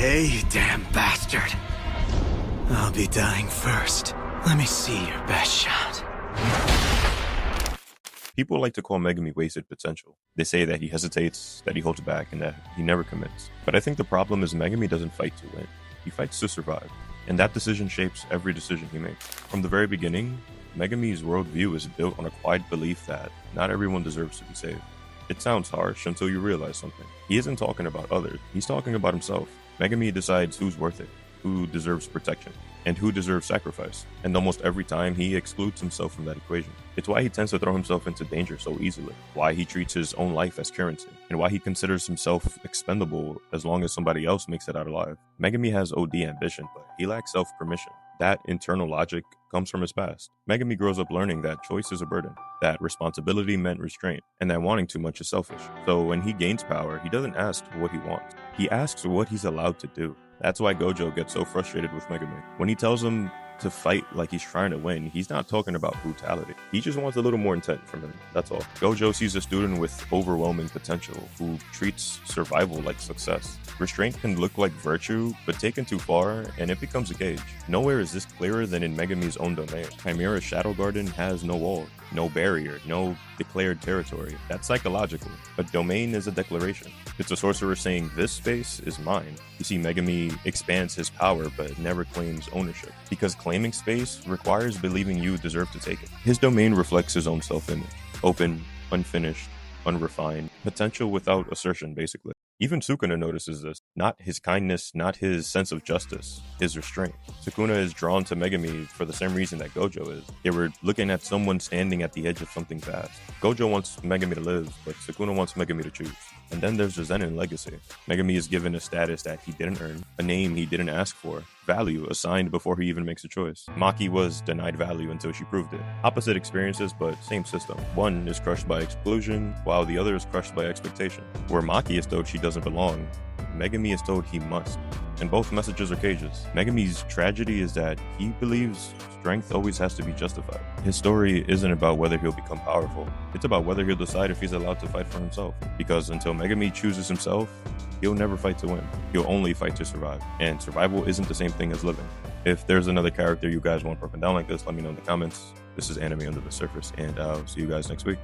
Hey, you damn bastard. I'll be dying first. Let me see your best shot. People like to call Megumi wasted potential. They say that he hesitates, that he holds back, and that he never commits. But I think the problem is Megumi doesn't fight to win. He fights to survive. And that decision shapes every decision he makes. From the very beginning, Megumi's worldview is built on a quiet belief that not everyone deserves to be saved. It sounds harsh until you realize something. He isn't talking about others, he's talking about himself. Megumi decides who's worth it, who deserves protection, and who deserves sacrifice. And almost every time, he excludes himself from that equation. It's why he tends to throw himself into danger so easily, why he treats his own life as currency, and why he considers himself expendable as long as somebody else makes it out alive. Megumi has OD ambition, but he lacks self-permission. That internal logic comes from his past. Megumi grows up learning that choice is a burden, that responsibility meant restraint, and that wanting too much is selfish. So when he gains power, he doesn't ask what he wants. He asks what he's allowed to do. That's why Gojo gets so frustrated with Megumi. When he tells him to fight like he's trying to win, he's not talking about brutality. He just wants a little more intent from him, that's all. Gojo sees a student with overwhelming potential who treats survival like success. Restraint can look like virtue, but taken too far, and it becomes a cage. Nowhere is this clearer than in Megumi's own domain. Chimera's Shadow Garden has no wall, no barrier, no declared territory. That's psychological. A domain is a declaration. It's a sorcerer saying, this space is mine. You see, Megumi expands his power, but never claims ownership. Because claiming space requires believing you deserve to take it. His domain reflects his own self-image. Open, unfinished, unrefined. Potential without assertion, basically. Even Sukuna notices this. Not his kindness, not his sense of justice, his restraint. Sukuna is drawn to Megumi for the same reason that Gojo is. They were looking at someone standing at the edge of something vast. Gojo wants Megumi to live, but Sukuna wants Megumi to choose. And then there's the Zenin legacy. Megumi is given a status that he didn't earn, a name he didn't ask for, value assigned before he even makes a choice. Maki was denied value until she proved it. Opposite experiences, but same system. One is crushed by exclusion, while the other is crushed by expectation. Where Maki is told she doesn't belong, Megumi is told he must. And both messages are cages. Megumi's tragedy is that he believes strength always has to be justified. His story isn't about whether he'll become powerful. It's about whether he'll decide if he's allowed to fight for himself. Because until Megumi chooses himself, he'll never fight to win. He'll only fight to survive. And survival isn't the same thing as living. If there's another character you guys want broken down like this, let me know in the comments. This is Anime Under the Surface, and I'll see you guys next week.